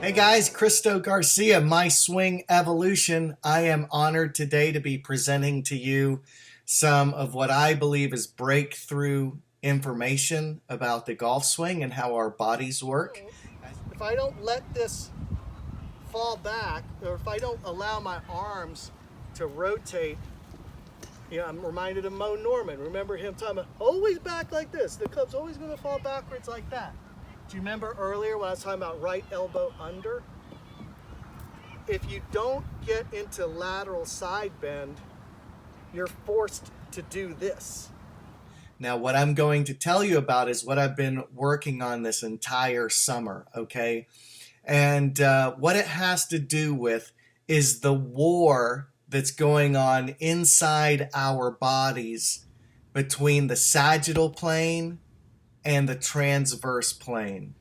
Hey guys, Christo Garcia, My Swing Evolution. I am honored today to be presenting to you some of what I believe is breakthrough information about the golf swing and how our bodies work. If I don't let this fall back, or if I don't allow my arms to rotate, I'm reminded of Mo Norman. Remember him talking about always back like this. The club's always going to fall backwards like that. Do you remember earlier when I was talking about right elbow under? If you don't get into lateral side bend, you're forced to do this. Now, what I'm going to tell you about is what I've been working on this entire summer, okay? And what it has to do with is the war that's going on inside our bodies between the sagittal plane and the transverse plane.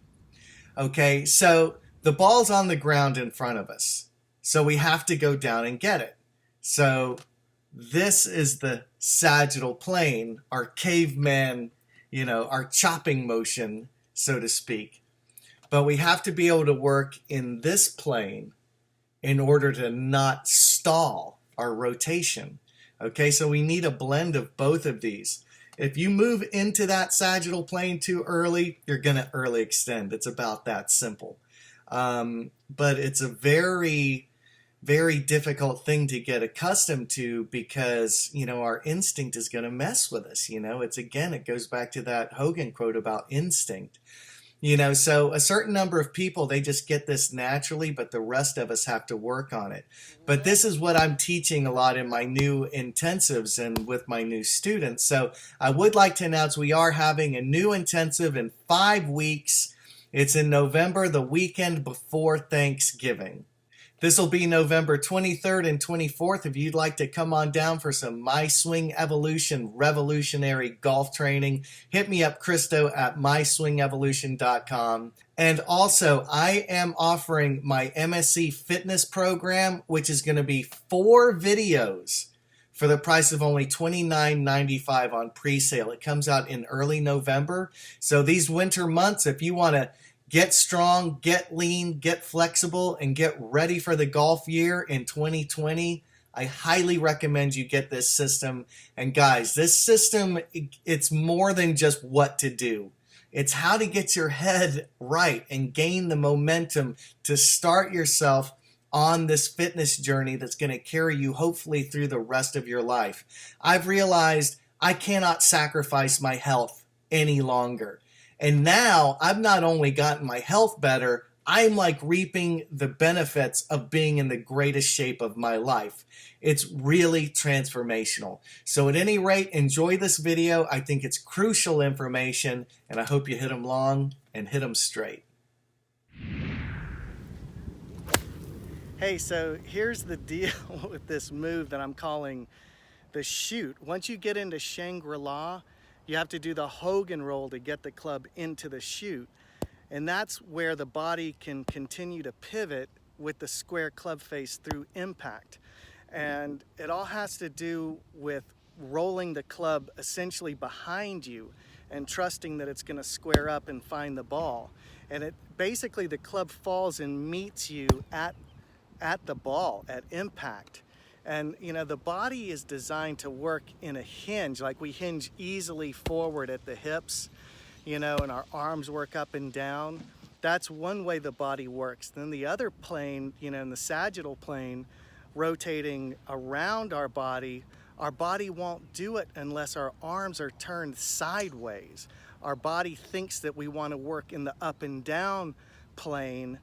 Okay, so the ball's on the ground in front of us, so we have to go down and get it. So this is the sagittal plane, our caveman, our chopping motion, so to speak. But we have to be able to work in this plane in order to not stall our rotation. Okay, so we need a blend of both of these. If you move into that sagittal plane too early, you're going to early extend. It's about that simple. But it's a very, very difficult thing to get accustomed to because, our instinct is going to mess with us. It goes back to that Hogan quote about instinct. So a certain number of people, they just get this naturally, but the rest of us have to work on it. But this is what I'm teaching a lot in my new intensives and with my new students. So I would like to announce we are having a new intensive in 5 weeks. It's in November, the weekend before Thanksgiving. This will be November 23rd and 24th. If you'd like to come on down for some My Swing Evolution revolutionary golf training, hit me up, Christo, at myswingevolution.com. And also, I am offering my MSc Fitness program, which is going to be 4 videos for the price of only $29.95 on pre-sale. It comes out in early November. So these winter months, if you want to get strong, get lean, get flexible, and get ready for the golf year in 2020, I highly recommend you get this system. And guys, this system, it's more than just what to do. It's how to get your head right and gain the momentum to start yourself on this fitness journey that's going to carry you hopefully through the rest of your life. I've realized I cannot sacrifice my health any longer. And now I've not only gotten my health better, I'm like reaping the benefits of being in the greatest shape of my life. It's really transformational. So at any rate, enjoy this video. I think it's crucial information, and I hope you hit them long and hit them straight. Hey, so here's the deal with this move that I'm calling the CHUTE. Once you get into Shangri-La, you have to do the Hogan roll to get the club into the CHUTE. And that's where the body can continue to pivot with the square club face through impact. And it all has to do with rolling the club essentially behind you and trusting that it's going to square up and find the ball. And basically the club falls and meets you at the ball, at impact. And the body is designed to work in a hinge, like we hinge easily forward at the hips, and our arms work up and down. That's one way the body works. Then the other plane, in the sagittal plane, rotating around our body won't do it unless our arms are turned sideways. Our body thinks that we want to work in the up and down plane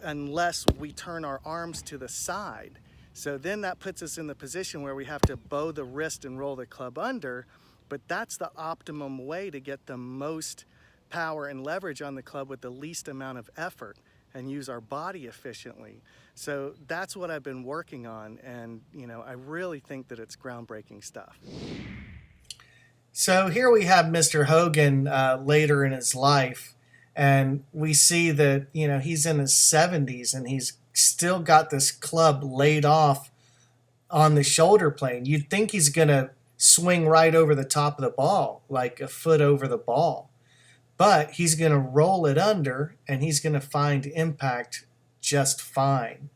unless we turn our arms to the side. So then that puts us in the position where we have to bow the wrist and roll the club under, but that's the optimum way to get the most power and leverage on the club with the least amount of effort and use our body efficiently. So that's what I've been working on, and I really think that it's groundbreaking stuff. So here we have Mr. Hogan later in his life, and we see that he's in his 70s and he's still got this club laid off on the shoulder plane. You'd think he's going to swing right over the top of the ball, like a foot over the ball. But he's going to roll it under, and he's going to find impact just fine.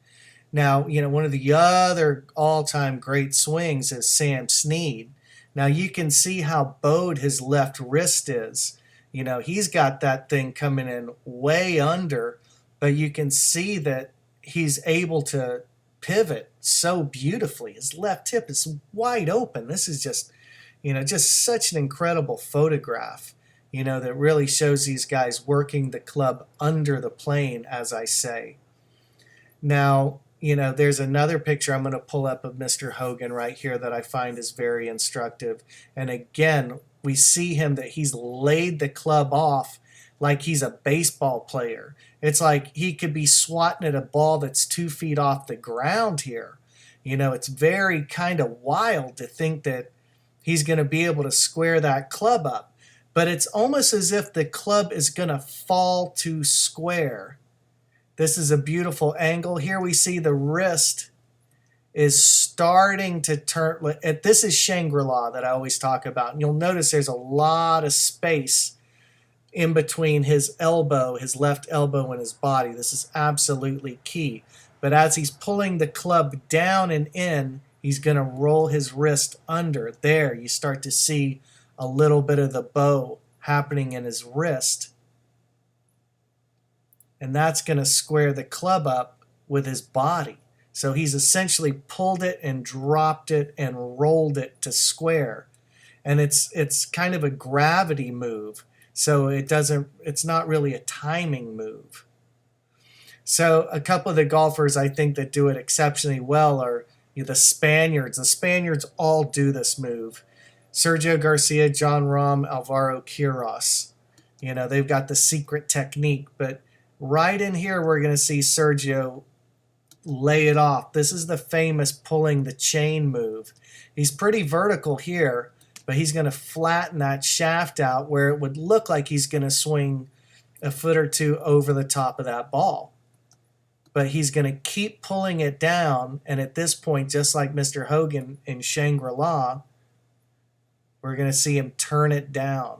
Now, one of the other all-time great swings is Sam Snead. Now you can see how bowed his left wrist is. He's got that thing coming in way under, but you can see that he's able to pivot so beautifully. His left hip is wide open. This is just such an incredible photograph, that really shows these guys working the club under the plane, as I say. Now, there's another picture I'm going to pull up of Mr. Hogan right here that I find is very instructive. And again, we see him that he's laid the club off like he's a baseball player. It's like he could be swatting at a ball that's 2 feet off the ground here. It's very kind of wild to think that he's going to be able to square that club up. But it's almost as if the club is going to fall to square. This is a beautiful angle. Here we see the wrist is starting to turn. This is Shangri-La that I always talk about. And you'll notice there's a lot of space in between his elbow, his left elbow, and his body. This is absolutely key. But as he's pulling the club down and in, he's going to roll his wrist under. There, you start to see a little bit of the bow happening in his wrist. And that's going to square the club up with his body. So he's essentially pulled it and dropped it and rolled it to square. And it's kind of a gravity move. So it's not really a timing move. So a couple of the golfers I think that do it exceptionally well are the Spaniards. The Spaniards all do this move. Sergio Garcia, John Rahm, Alvaro Quiros. They've got the secret technique, but right in here, we're going to see Sergio lay it off. This is the famous pulling the chain move. He's pretty vertical here, but he's going to flatten that shaft out where it would look like he's going to swing a foot or two over the top of that ball. But he's going to keep pulling it down, and at this point, just like Mr. Hogan in Shangri-La, we're going to see him turn it down.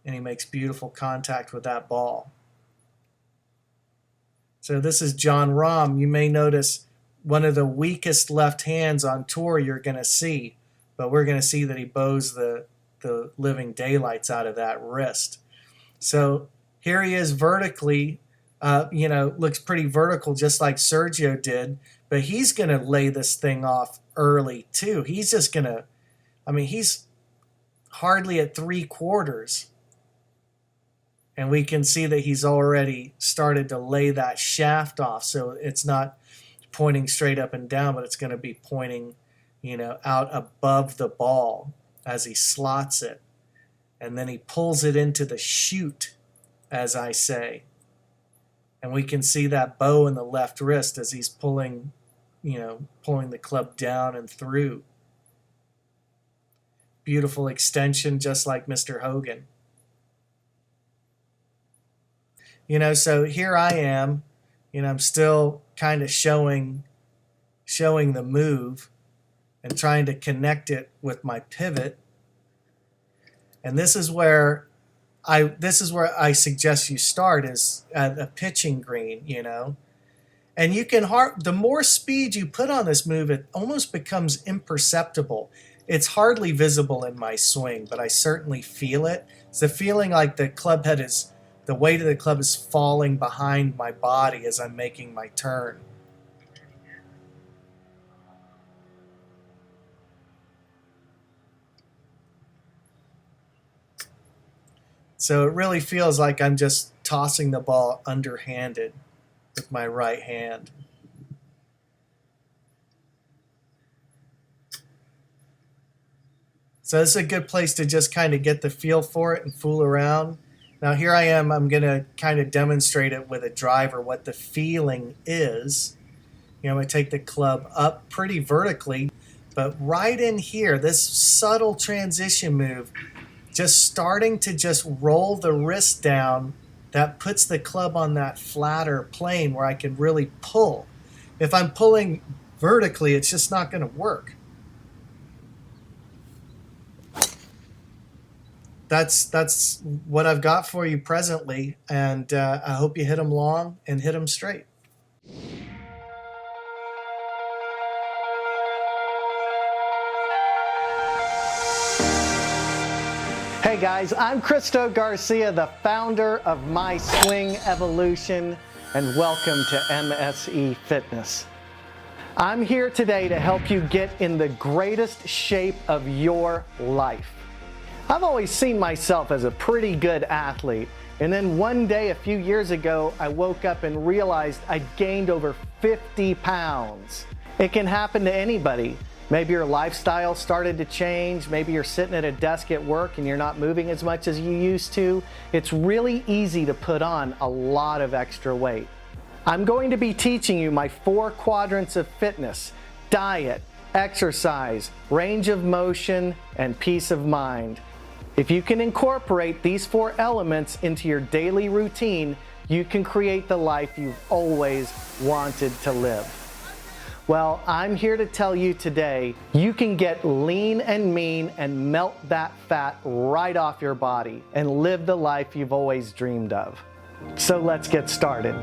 And he makes beautiful contact with that ball. So this is John Rahm. You may notice one of the weakest left hands on tour you're going to see, but we're going to see that he bows the living daylights out of that wrist. So here he is vertically, looks pretty vertical just like Sergio did, but he's going to lay this thing off early too. He's just going to, he's hardly at 3/4. And we can see that he's already started to lay that shaft off. So it's not pointing straight up and down, but it's going to be pointing, out above the ball as he slots it. And then he pulls it into the chute, as I say. And we can see that bow in the left wrist as he's pulling the club down and through. Beautiful extension, just like Mr. Hogan. So here I am, I'm still kind of showing the move and trying to connect it with my pivot. And this is where I suggest you start is at a pitching green, And you can the more speed you put on this move, it almost becomes imperceptible. It's hardly visible in my swing, but I certainly feel it. It's the feeling like the weight of the club is falling behind my body as I'm making my turn. So it really feels like I'm just tossing the ball underhanded with my right hand. So this is a good place to just kind of get the feel for it and fool around. Now here I am, I'm going to kind of demonstrate it with a driver, what the feeling is. I'm going to take the club up pretty vertically, but right in here, this subtle transition move, just starting to just roll the wrist down, that puts the club on that flatter plane where I can really pull. If I'm pulling vertically, it's just not going to work. that's what I've got for you presently, and I hope you hit them long and hit them straight. Hey guys, I'm Christo Garcia, the founder of My Swing Evolution, and welcome to MSE Fitness. I'm here today to help you get in the greatest shape of your life. I've always seen myself as a pretty good athlete, and then one day a few years ago, I woke up and realized I'd gained over 50 pounds. It can happen to anybody. Maybe your lifestyle started to change, maybe you're sitting at a desk at work and you're not moving as much as you used to. It's really easy to put on a lot of extra weight. I'm going to be teaching you my 4 quadrants of fitness: diet, exercise, range of motion, and peace of mind. If you can incorporate these 4 elements into your daily routine, you can create the life you've always wanted to live. Well, I'm here to tell you today, you can get lean and mean and melt that fat right off your body and live the life you've always dreamed of. So let's get started.